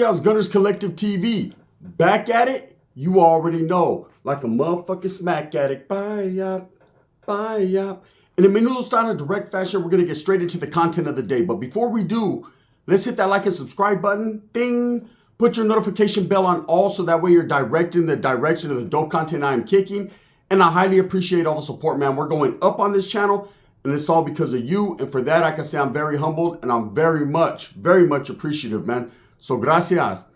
días, Gunners Collective TV. Back at it? You already know. Like a motherfucking smack addict. Bye, bye. In a menudo style and direct fashion, we're going to get straight into the content of the day. But before we do, let's hit that like and subscribe button. Ding. Put your notification bell on all so that way you're directing the direction of the dope content I am kicking. And I highly appreciate all the support, man. We're going up on this channel, and it's all because of you. And for that, I can say I'm very humbled, and I'm very much appreciative, man. So gracias.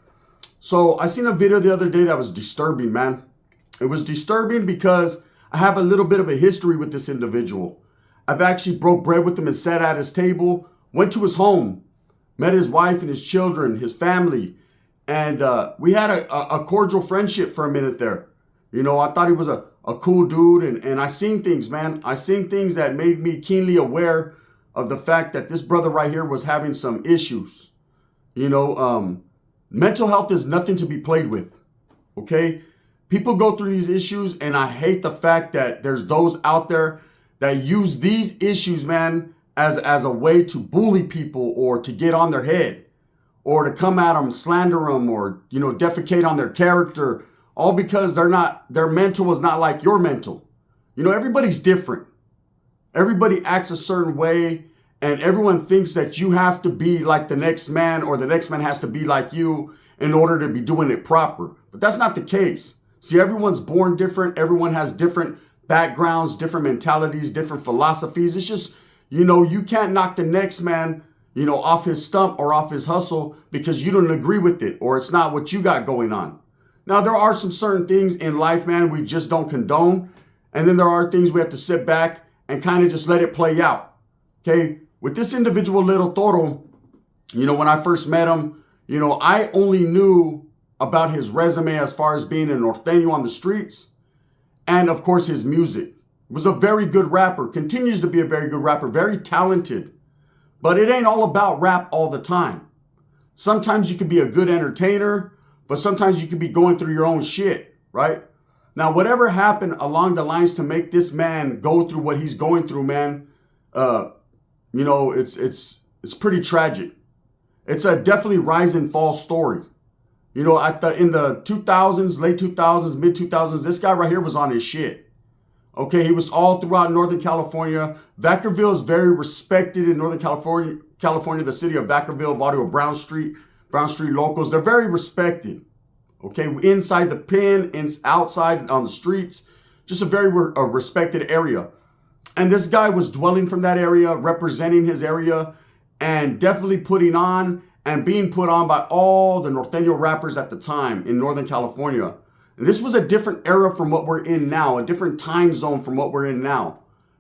So I seen a video the other day that was disturbing, man. It was disturbing because I have a little bit of a history with this individual. I've actually broke bread with him and sat at his table, went to his home, met his wife and his children, his family, and we had a cordial friendship for a minute there. You know, I thought he was a cool dude, and I seen things, man. I seen things that made me keenly aware of the fact that this brother right here was having some issues. You know, mental health is nothing to be played with, okay? People go through these issues, and I hate the fact that there's those out there that use these issues, man, as a way to bully people or to get on their head or to come at them, slander them, or, you know, defecate on their character, all because their mental is not like your mental. You know, everybody's different. Everybody acts a certain way, and everyone thinks that you have to be like the next man or the next man has to be like you in order to be doing it proper. But that's not the case. See, everyone's born different. Everyone has different backgrounds, different mentalities, different philosophies. It's just, you know, you can't knock the next man, you know, off his stump or off his hustle because you don't agree with it or it's not what you got going on. Now, there are some certain things in life, man, we just don't condone. And then there are things we have to sit back and kind of just let it play out. Okay? With this individual, Little Toro, you know, when I first met him, you know, I only knew about his resume as far as being a Norteno on the streets and, of course, his music. He was a very good rapper, continues to be a very good rapper, very talented. But it ain't all about rap all the time. Sometimes you can be a good entertainer, but sometimes you could be going through your own shit, right? Now, whatever happened along the lines to make this man go through what he's going through, man, you know, it's pretty tragic. It's a definitely rise and fall story. You know, in the 2000s, late 2000s, mid 2000s, this guy right here was on his shit. Okay, he was all throughout Northern California. Vacaville is very respected in Northern California, the city of Vacaville, Barrio Brown Street locals. They're very respected. Okay, inside the pen, outside on the streets, just a very respected area. And this guy was dwelling from that area, representing his area, and definitely putting on and being put on by all the Norteno rappers at the time in Northern California. And this was a different era from what we're in now, a different time zone from what we're in now.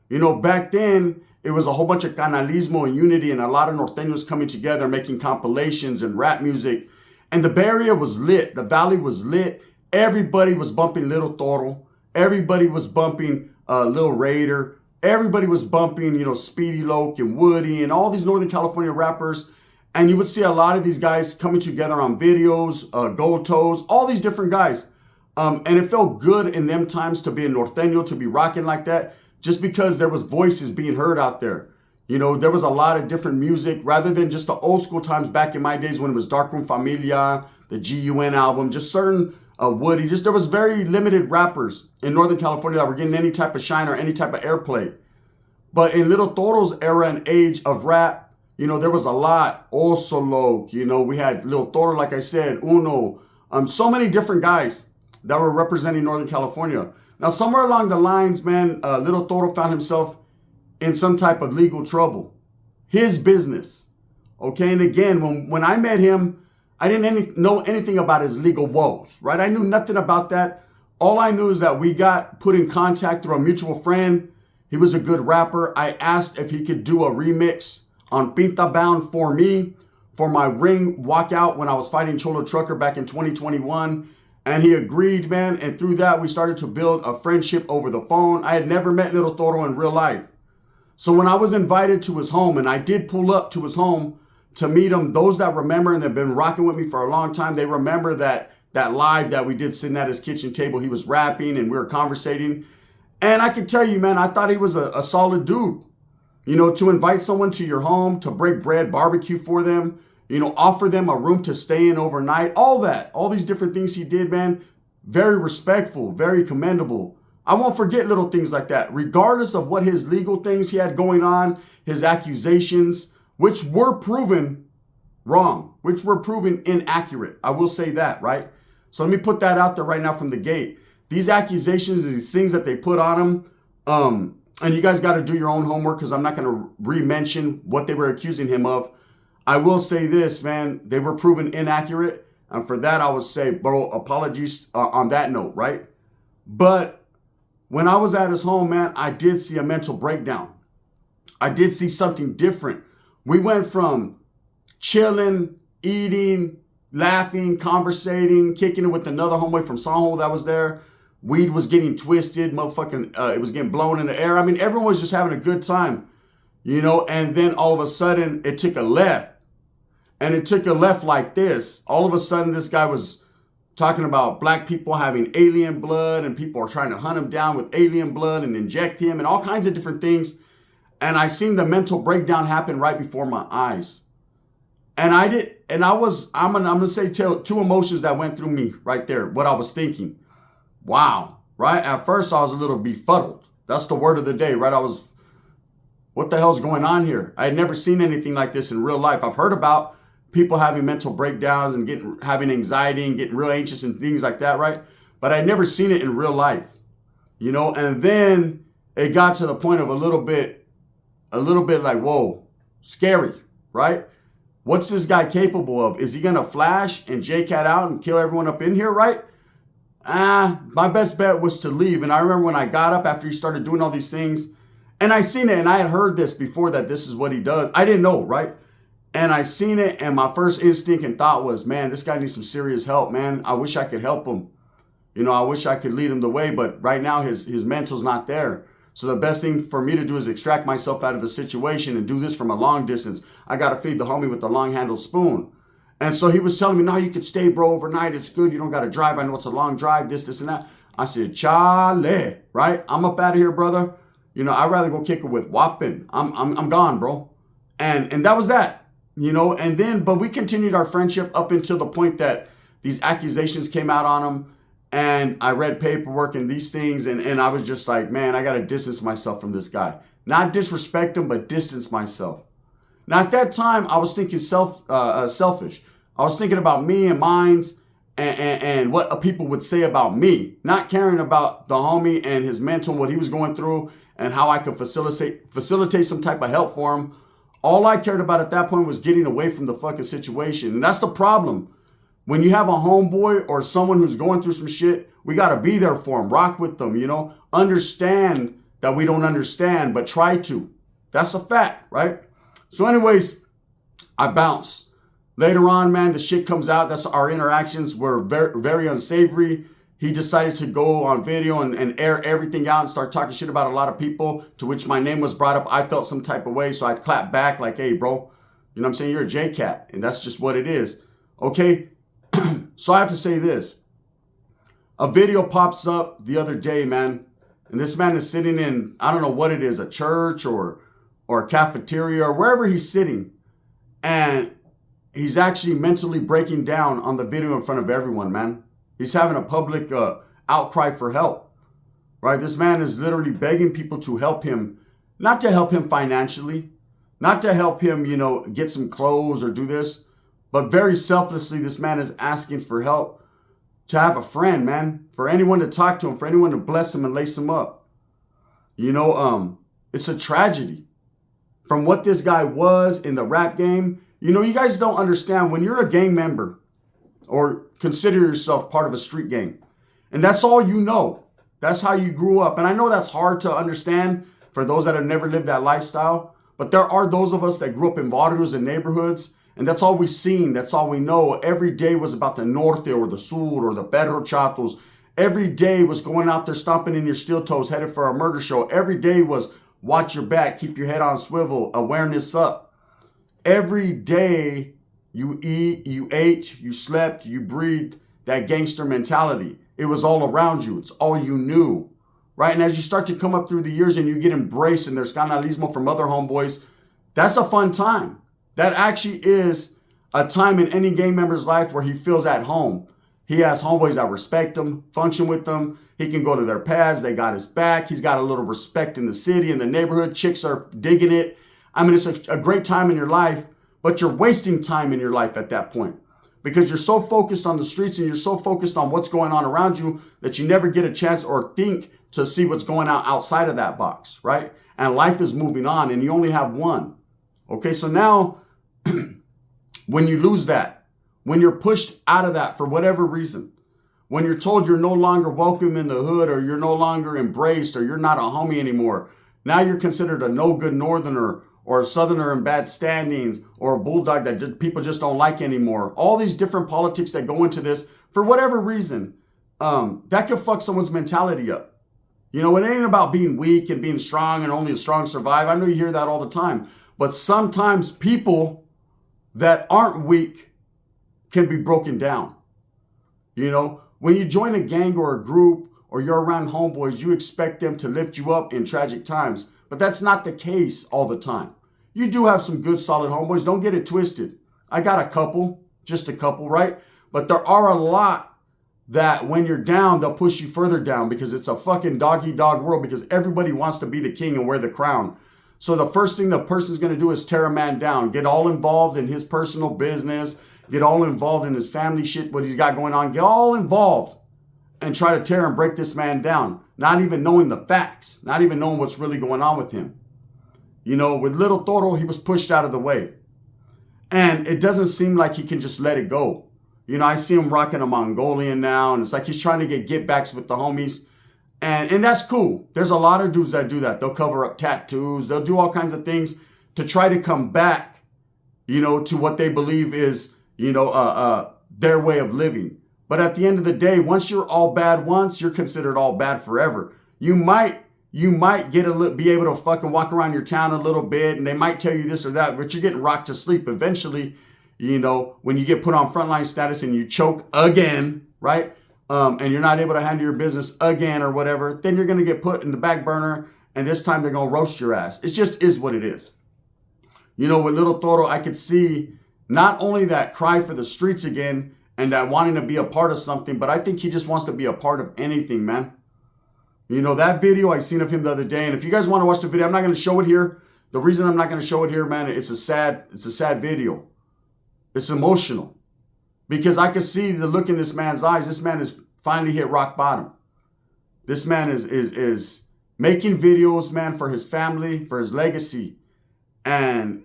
You know, back then, it was a whole bunch of canalismo and unity and a lot of Norteños coming together, making compilations and rap music. And the Bay Area was lit. The Valley was lit. Everybody was bumping Little Toro. Everybody was bumping Lil Raider. Everybody was bumping, you know, Speedy Loke and Woody and all these Northern California rappers. And you would see a lot of these guys coming together on videos, Gold Toes, all these different guys. And it felt good in them times to be a Norteño, to be rocking like that, just because there was voices being heard out there. You know, there was a lot of different music rather than just the old school times back in my days when it was Darkroom Familia, the GUN album, just certain Woody. Just there was very limited rappers in Northern California that were getting any type of shine or any type of airplay. But in Little Toro's era and age of rap, you know, there was a lot. Also Loke, you know, we had Little Toro, like I said, Uno, so many different guys that were representing Northern California. Now, somewhere along the lines, man, Little Toro found himself in some type of legal trouble. His business. Okay, and again, when I met him, I didn't know anything about his legal woes, right? I knew nothing about that. All I knew is that we got put in contact through a mutual friend. He was a good rapper. I asked if he could do a remix on Pinta Bound for me, for my ring walkout when I was fighting Cholo Trucker back in 2021. And he agreed, man. And through that, we started to build a friendship over the phone. I had never met Little Toro in real life. So when I was invited to his home, and I did pull up to his home to meet him, those that remember and have been rocking with me for a long time, they remember that live that we did sitting at his kitchen table. He was rapping and we were conversating. And I can tell you, man, I thought he was a solid dude. You know, to invite someone to your home, to break bread, barbecue for them, offer them a room to stay in overnight, all that, all these different things he did, man. Very respectful, very commendable. I won't forget little things like that, regardless of what his legal things he had going on, his accusations, which were proven wrong, which were proven inaccurate. I will say that, right? So let me put that out there right now from the gate. These accusations and these things that they put on him, and you guys got to do your own homework because I'm not going to re-mention what they were accusing him of. I will say this, man, they were proven inaccurate. And for that, I would say, bro, apologies on that note, right? But when I was at his home, man, I did see a mental breakdown. I did see something different. We went from chilling, eating, laughing, conversating, kicking it with another homeboy from Sanho that was there. Weed was getting twisted, motherfucking, it was getting blown in the air. I mean, everyone was just having a good time, and then all of a sudden it took a left. And it took a left like this. All of a sudden, this guy was talking about black people having alien blood and people are trying to hunt him down with alien blood and inject him and all kinds of different things. And I seen the mental breakdown happen right before my eyes. And I'm gonna say two emotions that went through me right there, what I was thinking. Wow, right? At first, I was a little befuddled. That's the word of the day, right? What the hell's going on here? I had never seen anything like this in real life. I've heard about people having mental breakdowns and having anxiety and getting real anxious and things like that, right? But I'd never seen it in real life, and then it got to the point of a little bit like, whoa, scary, right? What's this guy capable of? Is he going to flash and J-Cat out and kill everyone up in here, right? My best bet was to leave. And I remember when I got up after he started doing all these things, and I seen it, and I had heard this before that this is what he does. I didn't know, right? And I seen it, and my first instinct and thought was, man, this guy needs some serious help, man. I wish I could help him. I wish I could lead him the way, but right now his mental's not there. So the best thing for me to do is extract myself out of the situation and do this from a long distance. I got to feed the homie with the long handled spoon. And so he was telling me, no, you could stay, bro, overnight. It's good. You don't got to drive. I know it's a long drive, this, and that. I said, Charlie, right? I'm up out of here, brother. I'd rather go kick it with Wappin. I'm gone, bro. And that was that. But we continued our friendship up until the point that these accusations came out on him, and I read paperwork and these things, and I was just like, man, I got to distance myself from this guy. Not disrespect him, but distance myself. Now, at that time, I was thinking selfish. I was thinking about me and mines and what people would say about me, not caring about the homie and his mental, what he was going through, and how I could facilitate some type of help for him. All I cared about at that point was getting away from the fucking situation. And that's the problem. When you have a homeboy or someone who's going through some shit, we got to be there for them, rock with them, understand that we don't understand, but try to. That's a fact, right? So anyways, I bounce. Later on, man, the shit comes out. That's our interactions were very, very unsavory. He decided to go on video and air everything out and start talking shit about a lot of people, to which my name was brought up. I felt some type of way, so I clapped back like, hey, bro, what I'm saying? You're a J-Cat, and that's just what it is. Okay? So I have to say this. A video pops up the other day, man, and this man is sitting in, I don't know what it is, a church or a cafeteria or wherever he's sitting, and he's actually mentally breaking down on the video in front of everyone, man. He's having a public outcry for help, right? This man is literally begging people to help him, not to help him financially, not to help him, get some clothes or do this, but very selflessly, this man is asking for help, to have a friend, man, for anyone to talk to him, for anyone to bless him and lace him up. It's a tragedy. From what this guy was in the rap game, you guys don't understand when you're a gang member, or consider yourself part of a street gang, and that's all you know. That's how you grew up. And I know that's hard to understand for those that have never lived that lifestyle, but there are those of us that grew up in barrios and neighborhoods, and that's all we've seen. That's all we know. Every day was about the Norteno or the Sur or the Perro Chatos. Every day was going out there stomping in your steel toes, headed for a murder show. Every day was watch your back, keep your head on swivel, awareness up. Every day you ate, you slept, you breathed that gangster mentality. It was all around you. It's all you knew, right? And as you start to come up through the years and you get embraced and there's canalismo from other homeboys, that's a fun time. That actually is a time in any gang member's life where he feels at home. He has homeboys that respect him, function with him. He can go to their pads. They got his back. He's got a little respect in the city, in the neighborhood. Chicks are digging it. I mean, it's a great time in your life, but you're wasting time in your life at that point because you're so focused on the streets and you're so focused on what's going on around you that you never get a chance or think to see what's going on outside of that box, right? And life is moving on and you only have one. Okay, so now when you lose that, when you're pushed out of that for whatever reason, when you're told you're no longer welcome in the hood or you're no longer embraced or you're not a homie anymore, now you're considered a no good northerner or a southerner in bad standings or a bulldog that people just don't like anymore. All these different politics that go into this for whatever reason, that could fuck someone's mentality up. You know, it ain't about being weak and being strong and only the strong survive. I know you hear that all the time, but sometimes people that aren't weak can be broken down. You know, when you join a gang or a group or you're around homeboys, you expect them to lift you up in tragic times, but that's not the case all the time. You do have some good solid homeboys, don't get it twisted. I got a couple, just a couple, right? But there are a lot that when you're down, they'll push you further down because it's a fucking dog-eat-dog world because everybody wants to be the king and wear the crown. So the first thing the person's going to do is tear a man down, get all involved in his personal business, get all involved in his family shit, what he's got going on, get all involved and try to tear and break this man down, not even knowing the facts, not even knowing what's really going on with him. You know, with little Toro, he was pushed out of the way. And it doesn't seem like he can just let it go. You know, I see him rocking a Mongolian now, and it's like he's trying to get backs with the homies. And that's cool. There's a lot of dudes that do that. They'll cover up tattoos. They'll do all kinds of things to try to come back, you know, to what they believe is, you know, their way of living. But at the end of the day, once you're all bad once, you're considered all bad forever. You might be able to fucking walk around your town a little bit and they might tell you this or that, but you're getting rocked to sleep eventually. You know, when you get put on frontline status and you choke again, right? And you're not able to handle your business again or whatever, then you're going to get put in the back burner and this time they're going to roast your ass. It just is what it is. You know, with little Toro, I could see not only that cry for the streets again and that wanting to be a part of something, but I think he just wants to be a part of anything, man. You know, that video I seen of him the other day, and if you guys want to watch the video, I'm not going to show it here. The reason I'm not going to show it here, man, it's a sad video. It's emotional because I can see the look in this man's eyes. This man has finally hit rock bottom. This man is making videos, man, for his family, for his legacy. And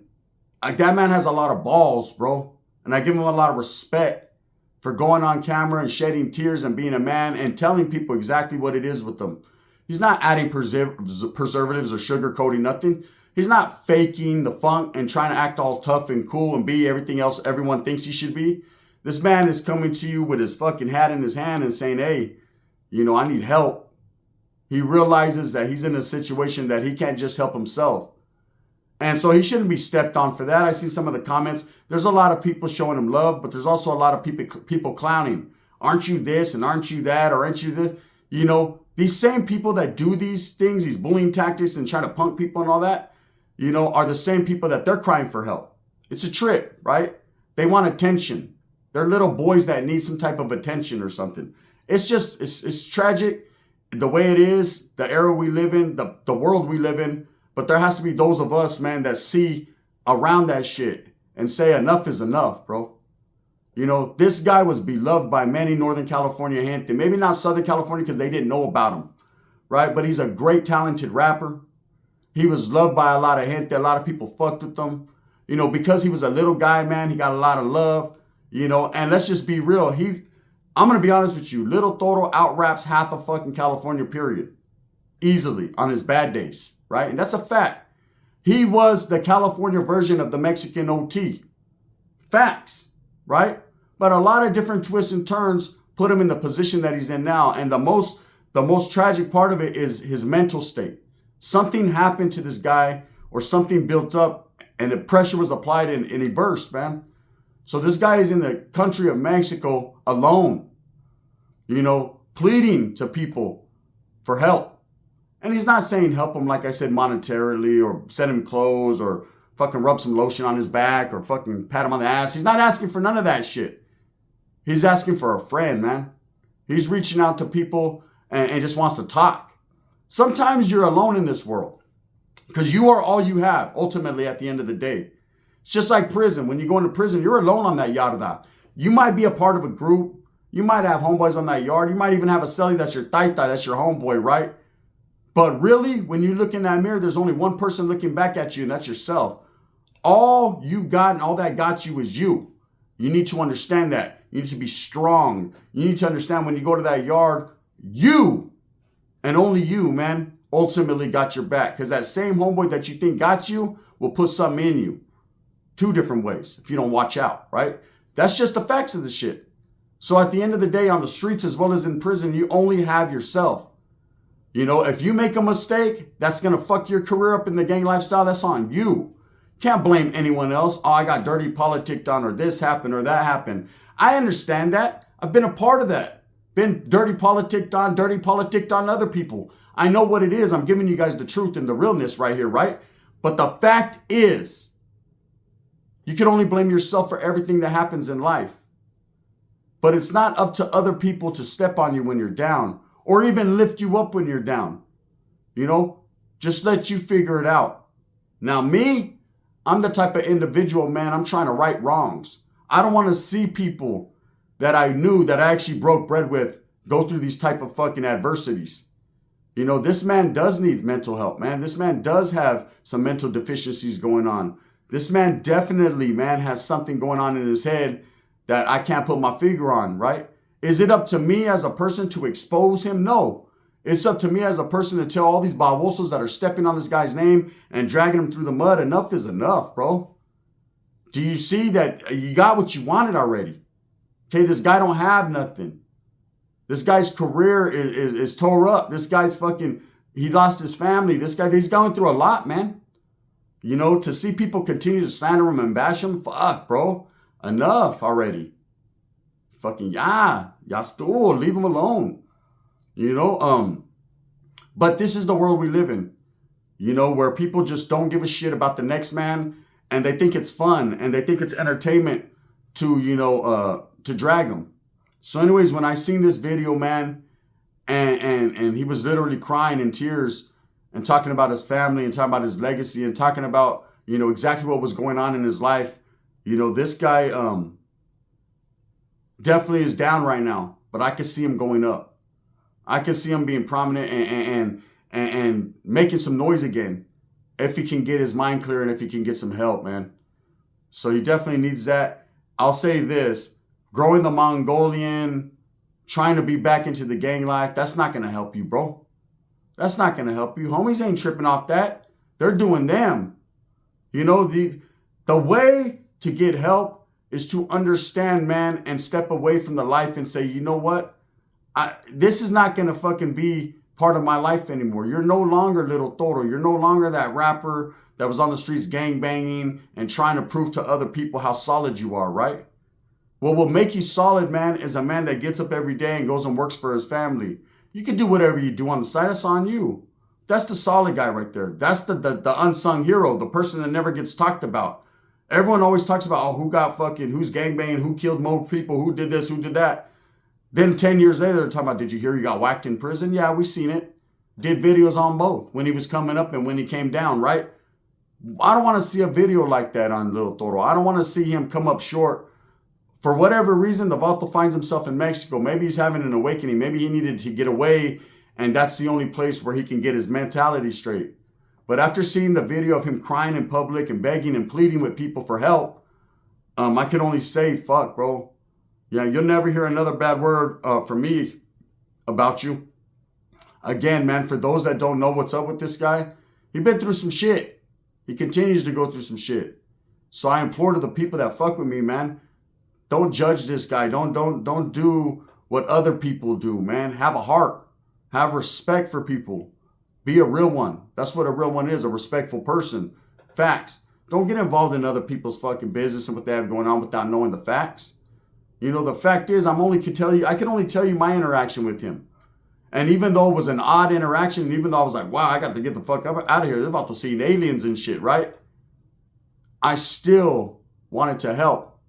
that man has a lot of balls, bro. And I give him a lot of respect for going on camera and shedding tears and being a man and telling people exactly what it is with them. He's not adding preservatives or sugarcoating nothing. He's not faking the funk and trying to act all tough and cool and be everything else everyone thinks he should be. This man is coming to you with his fucking hat in his hand and saying, hey, you know, I need help. He realizes that he's in a situation that he can't just help himself. And so he shouldn't be stepped on for that. I see some of the comments. There's a lot of people showing him love, but there's also a lot of people clowning. Aren't you this and aren't you that or aren't you this? You know, these same people that do these things, these bullying tactics and try to punk people and all that, you know, are the same people that they're crying for help. It's a trip, right? They want attention. They're little boys that need some type of attention or something. It's just, it's tragic the way it is, the era we live in, the world we live in. But there has to be those of us, man, that see around that shit and say enough is enough, bro. You know, this guy was beloved by many Northern California gente. Maybe not Southern California because they didn't know about him, right? But he's a great, talented rapper. He was loved by a lot of gente. A lot of people fucked with him. You know, because he was a little guy, man, he got a lot of love, you know. And let's just be real. I'm going to be honest with you. Little Toro out-raps half of fucking California, period. Easily on his bad days. Right? And that's a fact. He was the California version of the Mexican OT. Facts, right? But a lot of different twists and turns put him in the position that he's in now. And the most tragic part of it is his mental state. Something happened to this guy or something built up and the pressure was applied and he burst, man. So this guy is in the country of Mexico alone, you know, pleading to people for help. And he's not saying help him, like I said, monetarily or send him clothes or fucking rub some lotion on his back or fucking pat him on the ass. He's not asking for none of that shit. He's asking for a friend, man. He's reaching out to people and just wants to talk. Sometimes you're alone in this world because you are all you have, ultimately, at the end of the day. It's just like prison. When you go into prison, you're alone on that yarda. You might be a part of a group. You might have homeboys on that yard. You might even have a celly that's your taita, that's your homeboy, right? But really, when you look in that mirror, there's only one person looking back at you, and that's yourself. All you got and all that got you is you. You need to understand that. You need to be strong. You need to understand when you go to that yard, you and only you, man, ultimately got your back. Because that same homeboy that you think got you will put something in you. 2 different ways if you don't watch out, right? That's just the facts of the shit. So at the end of the day, on the streets as well as in prison, you only have yourself. You know, if you make a mistake, that's going to fuck your career up in the gang lifestyle. That's on you. Can't blame anyone else. Oh, I got dirty politicked on, or this happened or that happened. I understand that. I've been a part of that. Been dirty politicked on other people. I know what it is. I'm giving you guys the truth and the realness right here, right? But the fact is, you can only blame yourself for everything that happens in life. But it's not up to other people to step on you when you're down or even lift you up when you're down. You know, just let you figure it out. Now me, I'm the type of individual, man, I'm trying to right wrongs. I don't want to see people that I knew that I actually broke bread with go through these type of fucking adversities. You know, this man does need mental help, man. This man does have some mental deficiencies going on. This man definitely, man, has something going on in his head that I can't put my finger on, right? Is it up to me as a person to expose him? No. It's up to me as a person to tell all these babosos that are stepping on this guy's name and dragging him through the mud, enough is enough, bro. Do you see that you got what you wanted already? Okay, this guy don't have nothing. This guy's career is tore up. This guy's fucking, he lost his family. This guy, he's going through a lot, man. You know, to see people continue to slander him and bash him, fuck, bro. Enough already. Fucking, ya estuvo, leave him alone. You know, but this is the world we live in. You know, where people just don't give a shit about the next man, and they think it's fun, and they think it's entertainment to, you know, to drag him. So anyways, when I seen this video, man, and he was literally crying in tears and talking about his family and talking about his legacy and talking about, you know, exactly what was going on in his life. You know, this guy definitely is down right now, but I can see him going up. I can see him being prominent and making some noise again if he can get his mind clear and if he can get some help, man. So he definitely needs that. I'll say this, growing the Mongolian, trying to be back into the gang life, that's not going to help you, bro. That's not going to help you. Homies ain't tripping off that. They're doing them. You know, the way to get help is to understand, man, and step away from the life and say, you know what? This is not going to fucking be part of my life anymore. You're no longer little Toro. You're no longer that rapper that was on the streets gang banging and trying to prove to other people how solid you are, right? What will make you solid, man, is a man that gets up every day and goes and works for his family. You can do whatever you do on the side. That's on you. That's the solid guy right there. That's the unsung hero, the person that never gets talked about. Everyone always talks about, oh, who's gangbanging, who killed more people, who did this, who did that. Then 10 years later, they're talking about, did you hear he got whacked in prison? Yeah, we seen it. Did videos on both, when he was coming up and when he came down, right? I don't want to see a video like that on Little Toro. I don't want to see him come up short. For whatever reason, the Vato finds himself in Mexico. Maybe he's having an awakening. Maybe he needed to get away, and that's the only place where he can get his mentality straight. But after seeing the video of him crying in public and begging and pleading with people for help, I can only say, fuck, bro. Yeah, you'll never hear another bad word from me about you. Again, man, for those that don't know what's up with this guy, he's been through some shit. He continues to go through some shit. So I implore to the people that fuck with me, man, don't judge this guy. Don't do what other people do, man. Have a heart. Have respect for people. Be a real one. That's what a real one is, a respectful person. Facts. Don't get involved in other people's fucking business and what they have going on without knowing the facts. You know, the fact is, I can only tell you my interaction with him. And even though it was an odd interaction, and even though I was like, wow, I got to get the fuck up out of here. They're about to see aliens and shit, right? I still wanted to help.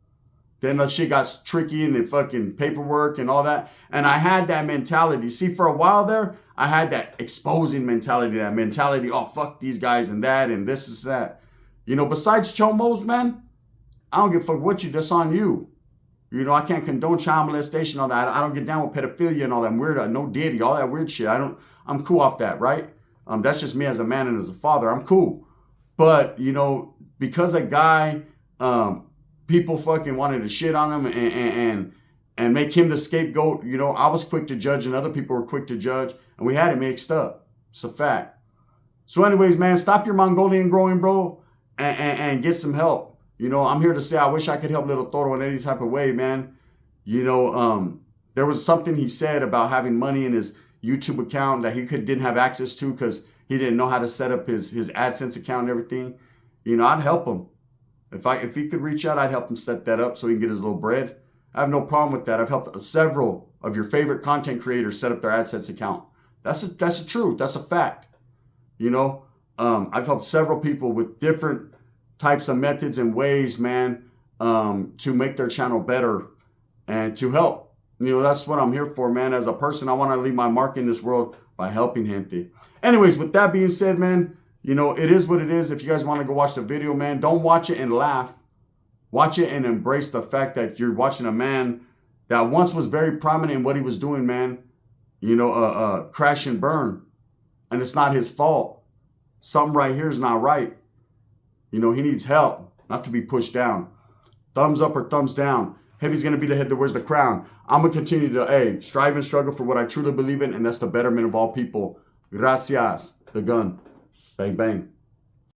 Then that shit got tricky and the fucking paperwork and all that. And I had that mentality. See, for a while there, I had that exposing mentality, oh, fuck these guys and that and this is that. You know, besides chomos, man, I don't give a fuck what you, that's on you. You know, I can't condone child molestation, all that. I don't get down with pedophilia and all that weird, no diddy, all that weird shit. I'm cool off that, right? That's just me as a man and as a father. I'm cool. But, you know, because a guy, people fucking wanted to shit on him and make him the scapegoat, you know, I was quick to judge and other people were quick to judge. And we had it mixed up. It's a fact. So anyways, man, stop your Mongolian growing, bro, and get some help. You know, I'm here to say I wish I could help little Toro in any type of way, man. You know, there was something he said about having money in his YouTube account that he didn't have access to because he didn't know how to set up his AdSense account and everything. You know, I'd help him. If he could reach out, I'd help him set that up so he can get his little bread. I have no problem with that. I've helped several of your favorite content creators set up their AdSense account. That's the truth. That's a fact. You know, I've helped several people with different types of methods and ways, man, to make their channel better and to help. You know, that's what I'm here for, man. As a person, I want to leave my mark in this world by helping gente. Anyways, with that being said, man, you know, it is what it is. If you guys want to go watch the video, man, don't watch it and laugh. Watch it and embrace the fact that you're watching a man that once was very prominent in what he was doing, man. You know, crash and burn. And it's not his fault. Something right here is not right. You know, he needs help, not to be pushed down. Thumbs up or thumbs down. Heavy's going to be the head that wears the crown. I'm going to continue to, strive and struggle for what I truly believe in, and that's the betterment of all people. Gracias. The gun. Bang, bang.